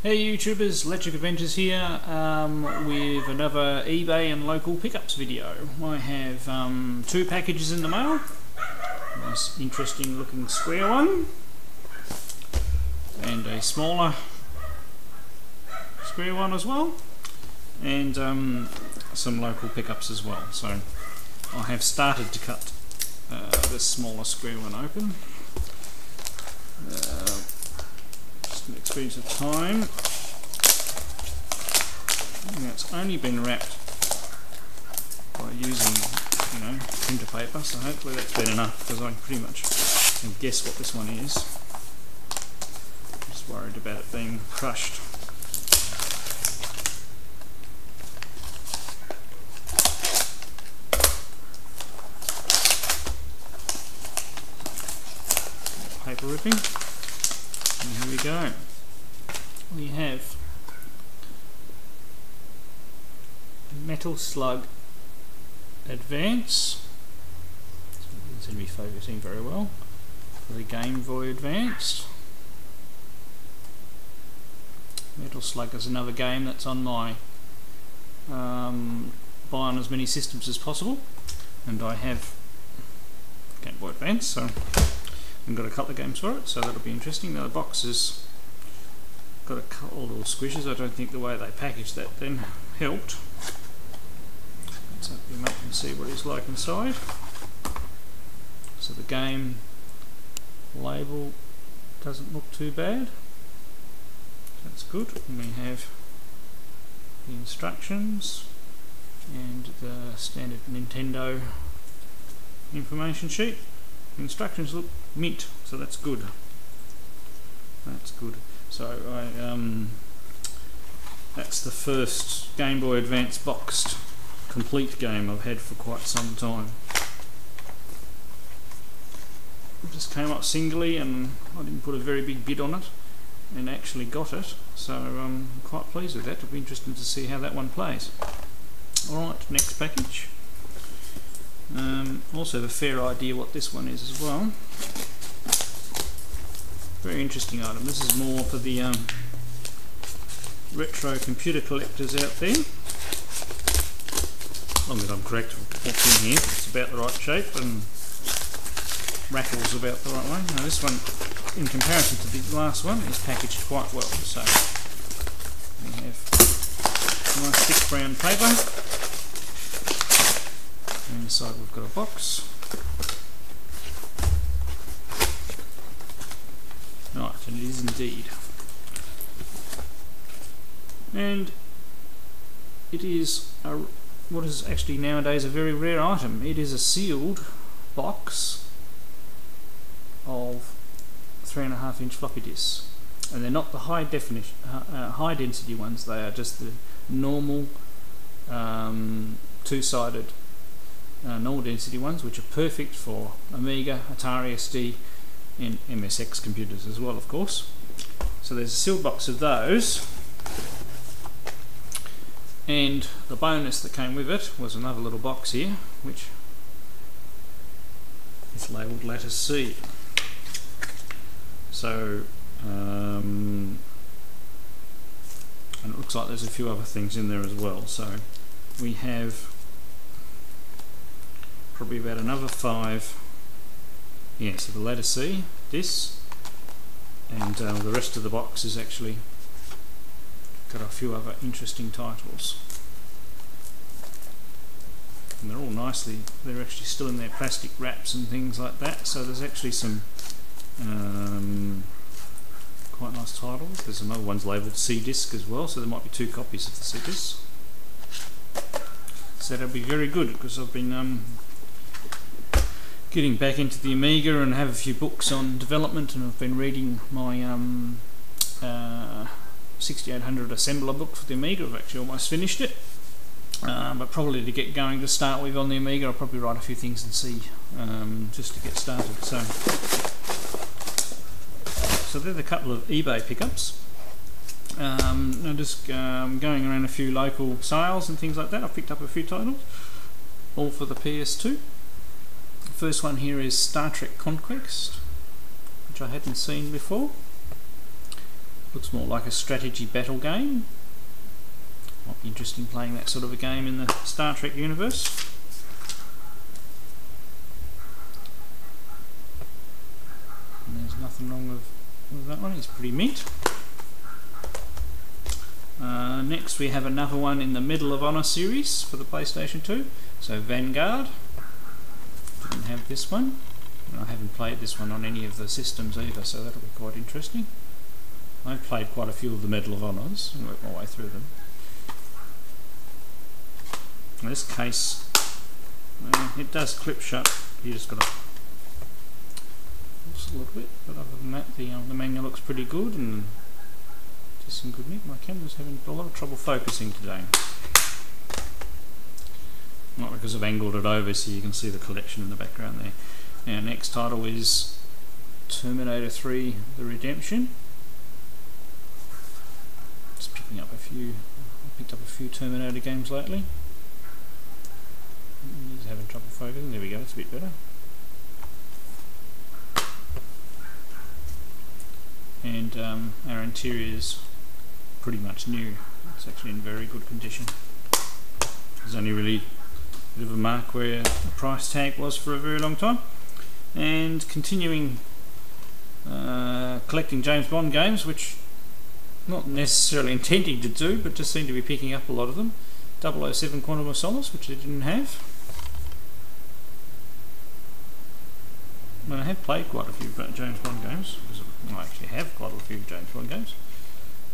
Hey YouTubers, Electric Adventures here with another eBay and local pickups video. I have two packages in the mail. Nice interesting looking square one and a smaller square one as well, and some local pickups as well. So I have started to cut this smaller square one open. Just an experience of time. And it's only been wrapped by using, printer paper, so hopefully that's been enough, because I pretty much can guess what this one is. I'm just worried about it being crushed. Paper ripping. And here we go. We have Metal Slug Advance. So it doesn't seem to be focusing very well. For the Game Boy Advance. Metal Slug is another game that's on my buy on as many systems as possible, and I have Game Boy Advance, so I've got a couple of games for it, so that'll be interesting. Now the box has got a couple of little squishes. I don't think the way they packaged that then helped. Let's hope you can see what it's like inside. So the game label doesn't look too bad. That's good. And we have the instructions and the standard Nintendo information sheet. The instructions look mint, so that's good. That's good. So that's the first Game Boy Advance boxed complete game I've had for quite some time. It just came up singly, and I didn't put a very big bid on it, and actually got it. So I'm quite pleased with that. It'll be interesting to see how that one plays. Alright, next package. Also have a fair idea what this one is as well. Very interesting item. This is more for the retro computer collectors out there. As long as I'm correct what's in here, it's about the right shape and rattles about the right way. Now this one, in comparison to the last one, is packaged quite well. So we have nice thick brown paper, and inside we've got a box. Right, and it is indeed. And it is what is actually nowadays a very rare item. It is a sealed box of 3.5-inch floppy disks, and they're not the high definition, high density ones. They are just the normal two-sided normal density ones, which are perfect for Amiga, Atari ST, and MSX computers as well, of course. So there's a sealed box of those. And the bonus that came with it was another little box here, which is labelled Letter C. So, and it looks like there's a few other things in there as well. So we have probably about another 5. Yeah, so the Letter C, this, and the rest of the box is actually got a few other interesting titles, and they're all nicely, they're actually still in their plastic wraps and things like that, so there's actually some quite nice titles. There's another one's labelled C-Disc as well, so there might be 2 copies of the C-Disc. So that'll be very good, because I've been getting back into the Amiga and have a few books on development, and I've been reading my 6800 assembler book for the Amiga. I've actually almost finished it, but probably to get going to start with on the Amiga, I'll probably write a few things and see, just to get started. So there's a couple of eBay pickups. I'm just going around a few local sales and things like that. I've picked up a few titles, all for the PS2. The first one here is Star Trek Conquest, which I hadn't seen before. Looks more like a strategy battle game. Might be interesting playing that sort of a game in the Star Trek universe. And there's nothing wrong with that one, it's pretty mint. Next we have another one in the Medal of Honor series for the PlayStation 2. So Vanguard. Didn't have this one. And I haven't played this one on any of the systems either, so that'll be quite interesting. I've played quite a few of the Medal of Honors and worked my way through them. In this case, it does clip shut. You just got to just a little bit, but other than that, the manual looks pretty good and just in good nick. My camera's having a lot of trouble focusing today. Not because I've angled it over so you can see the collection in the background there. Our next title is Terminator 3: The Redemption. Just picking up a few. I picked up a few Terminator games lately. He's having trouble focusing. There we go. It's a bit better. And our interior is pretty much new. It's actually in very good condition. There's only really a bit of a mark where the price tag was for a very long time. And continuing collecting James Bond games, which not necessarily intending to do, but just seem to be picking up a lot of them. 007 Quantum of Solace, which I didn't have. I have played quite a few James Bond games, because I actually have quite a few James Bond games,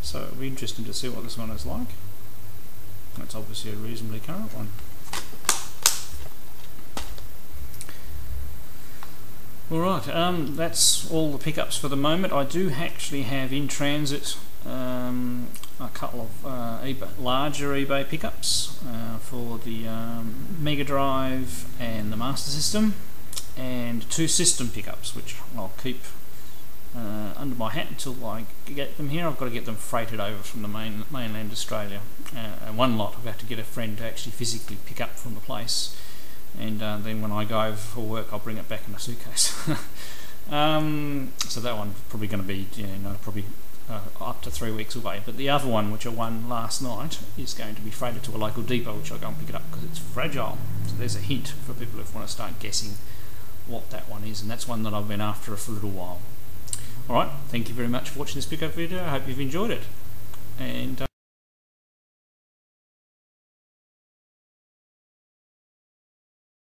so it'll be interesting to see what this one is like. That's obviously a reasonably current one. Alright, that's all the pickups for the moment. I do actually have in transit a couple of larger eBay pickups for the Mega Drive and the Master System, and 2 system pickups which I'll keep under my hat until I get them here. I've got to get them freighted over from the mainland Australia. One lot I've got to get a friend to actually physically pick up from the place, and then when I go over for work I'll bring it back in a suitcase. So that one's probably going to be probably up to 3 weeks away, but the other one, which I won last night, is going to be freighted to a local depot, which I'll go and pick it up because it's fragile. So there's a hint for people who want to start guessing what that one is, and that's one that I've been after for a little while. Alright, thank you very much for watching this pickup video. I hope you've enjoyed it, and